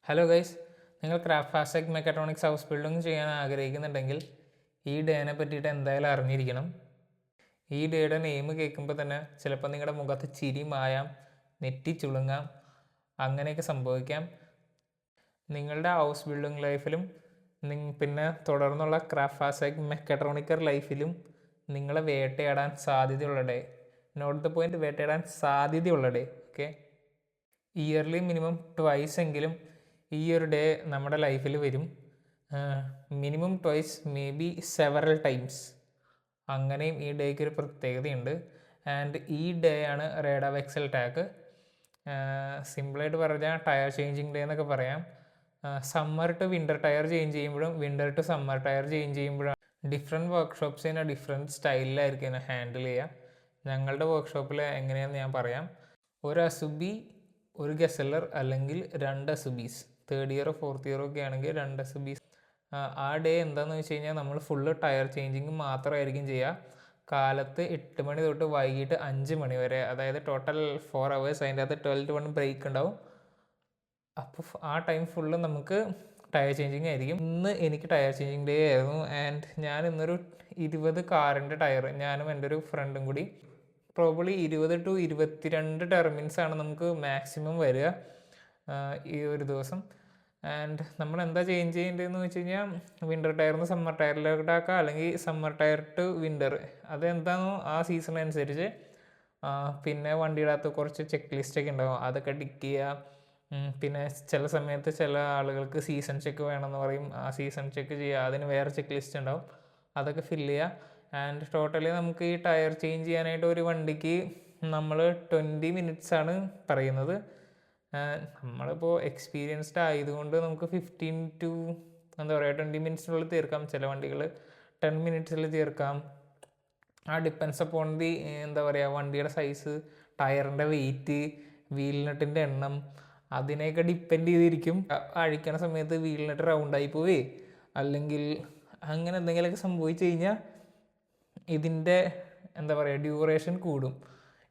Hello guys, നിങ്ങൾ craft ഫാസ്റ്റെക് mechatronics house building ചെയ്യാൻ ആഗ്രഹിക്കുന്നുണ്ടെങ്കിൽ ഈ ഡേനെ പറ്റിയിട്ട് എന്തായാലും അറിഞ്ഞിരിക്കണം. ഈ ഡേയുടെ നെയിം കേൾക്കുമ്പോൾ തന്നെ ചിലപ്പോൾ നിങ്ങളുടെ മുഖത്ത് ചിരി മായാം, നെറ്റി ചുളുങ്ങാം, അങ്ങനെയൊക്കെ സംഭവിക്കാം. നിങ്ങളുടെ ഹൗസ് ബിൽഡിംഗ് ലൈഫിലും പിന്നെ തുടർന്നുള്ള ക്രാഫ്റ്റ് ഫാസ്റ്റെക് മെക്കാട്രോണിക്കർ ലൈഫിലും നിങ്ങളെ വേട്ടയാടാൻ സാധ്യതയുള്ള ഡേ, നോട്ട് ദ പോയിന്റ്, വേട്ടയാടാൻ സാധ്യതയുള്ള day. Okay, yearly minimum twice എങ്കിലും ഈ ഒരു ഡേ നമ്മുടെ ലൈഫിൽ വരും. Minimum twice, may be several times. അങ്ങനെയും ഈ ഡേക്ക് ഒരു പ്രത്യേകതയുണ്ട്. ആൻഡ് ഈ ഡേ ആണ് റേഡ വെക്സൽ ടാഗ്. സിമ്പിളായിട്ട് പറഞ്ഞാൽ ടയർ ചേഞ്ചിങ് ഡേ എന്നൊക്കെ പറയാം. Summer to winter tyre change ചെയ്യുമ്പോഴും winter to summer tyre change ചെയ്യുമ്പോഴും ഡിഫറെൻറ്റ് വർക്ക്ഷോപ്സിനെ ഡിഫറെൻറ്റ് സ്റ്റൈലിലായിരിക്കും ഇതിനെ ഹാൻഡിൽ ചെയ്യുക. ഞങ്ങളുടെ വർക്ക്ഷോപ്പിൽ എങ്ങനെയാണെന്ന് ഞാൻ പറയാം. ഒരു അസുബി, ഒരു ഗസലർ അല്ലെങ്കിൽ 2 അസുബീസ്, 3rd ഇയറോ 4th ഇയറോ ഒക്കെ ആണെങ്കിൽ 2 അസുബീസ്. ആ ഡേ എന്താണെന്ന് വെച്ച് കഴിഞ്ഞാൽ നമ്മൾ ഫുള്ള് ടയർ ചേഞ്ചിങ് മാത്രമായിരിക്കും ചെയ്യുക. കാലത്ത് 8 മണി തൊട്ട് വൈകിട്ട് 5 മണി വരെ, അതായത് ടോട്ടൽ 4 hours. അതിൻ്റെ അകത്ത് 12 to 1 ബ്രേക്ക് ഉണ്ടാവും. അപ്പോൾ ആ ടൈം ഫുള്ള് നമുക്ക് ടയർ ചേഞ്ചിങ് ആയിരിക്കും. ഇന്ന് എനിക്ക് ടയർ ചേഞ്ചിങ് ഡേ ആയിരുന്നു. ആൻഡ് ഞാൻ ഇന്നൊരു 20 കാറിൻ്റെ ടയർ, ഞാനും എൻ്റെ ഒരു ഫ്രണ്ടും കൂടി, പ്രോബബ്ലി 20 to 22 ടെർമിൻസാണ് നമുക്ക് മാക്സിമം വരിക ഈ ഒരു ദിവസം. ആൻഡ് നമ്മൾ എന്താ ചേഞ്ച് ചെയ്യേണ്ടതെന്ന് വെച്ച് കഴിഞ്ഞാൽ വിൻ്റർ ടയറിന് സമ്മർ ടയറിലോട്ടാക്കാം, അല്ലെങ്കിൽ സമ്മർ ടയർ ടു വിൻ്റർ, അതെന്താണോ ആ സീസൺ അനുസരിച്ച്. പിന്നെ വണ്ടിയുടെ അകത്ത് കുറച്ച് ചെക്ക് ലിസ്റ്റൊക്കെ ഉണ്ടാകും, അതൊക്കെ ടിക്ക് ചെയ്യുക. പിന്നെ ചില സമയത്ത് ചില ആളുകൾക്ക് സീസൺ ചെക്ക് വേണമെന്ന് പറയും, ആ സീസൺ ചെക്ക് ചെയ്യുക, അതിന് വേറെ ചെക്ക് ലിസ്റ്റ് ഉണ്ടാവും, അതൊക്കെ ഫില്ല് ചെയ്യുക. ആൻഡ് ടോട്ടലി നമുക്ക് ഈ ടയർ ചേഞ്ച് ചെയ്യാനായിട്ട് ഒരു വണ്ടിക്ക് നമ്മൾ 20 minutes ആണ് പറയുന്നത്. നമ്മളിപ്പോൾ എക്സ്പീരിയൻസ്ഡ് ആയതുകൊണ്ട് നമുക്ക് 15 to 20 minutes തീർക്കാം. ചില വണ്ടികൾ 10 minutes തീർക്കാം. ആ ഡിപ്പെൻസ് അപ്പോൺ ദി വണ്ടിയുടെ സൈസ്, ടയറിൻ്റെ വെയിറ്റ്, വീൽ നട്ടിൻ്റെ എണ്ണം, അതിനെയൊക്കെ ഡിപ്പെൻഡ് ചെയ്തിരിക്കും. അഴിക്കണ സമയത്ത് വീൽ നട്ട് റൗണ്ടായി പോവേ അല്ലെങ്കിൽ അങ്ങനെ എന്തെങ്കിലുമൊക്കെ സംഭവിച്ചു കഴിഞ്ഞാൽ ഇതിൻ്റെ ഡ്യൂറേഷൻ കൂടും.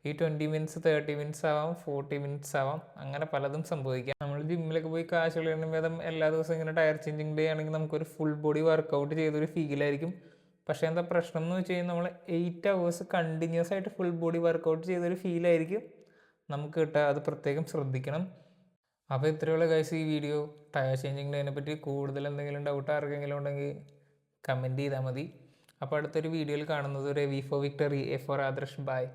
ഈ 20 minutes 30 minutes ആവാം, 40 minutes ആവാം, അങ്ങനെ പലതും സംഭവിക്കാം. നമ്മൾ ജിമ്മിലൊക്കെ പോയി കാശ് കളയുന്ന ഭേദം എല്ലാ ദിവസവും ഇങ്ങനെ ടയർ ചേഞ്ചിങ് ഡേ ആണെങ്കിൽ നമുക്കൊരു ഫുൾ ബോഡി വർക്കൗട്ട് ചെയ്തൊരു ഫീലായിരിക്കും. പക്ഷേ എന്താ പ്രശ്നം എന്ന് വെച്ച് കഴിഞ്ഞാൽ നമ്മൾ 8 hours കണ്ടിന്യൂസ് ആയിട്ട് ഫുൾ ബോഡി വർക്കൗട്ട് ചെയ്തൊരു ഫീലായിരിക്കും നമുക്ക് കിട്ടുക. അത് പ്രത്യേകം ശ്രദ്ധിക്കണം. അപ്പോൾ ഇത്രയുള്ള ഗൈസ് ഈ വീഡിയോ. ടയർ ചേഞ്ചിങ് ഡേനെ പറ്റി കൂടുതൽ എന്തെങ്കിലും ഡൗട്ട് ആർക്കെങ്കിലും ഉണ്ടെങ്കിൽ കമൻറ്റ് ചെയ്താൽ മതി. അപ്പോൾ അടുത്തൊരു വീഡിയോയിൽ കാണുന്നത് വരെ V for Victory, A for Adarsh, bye.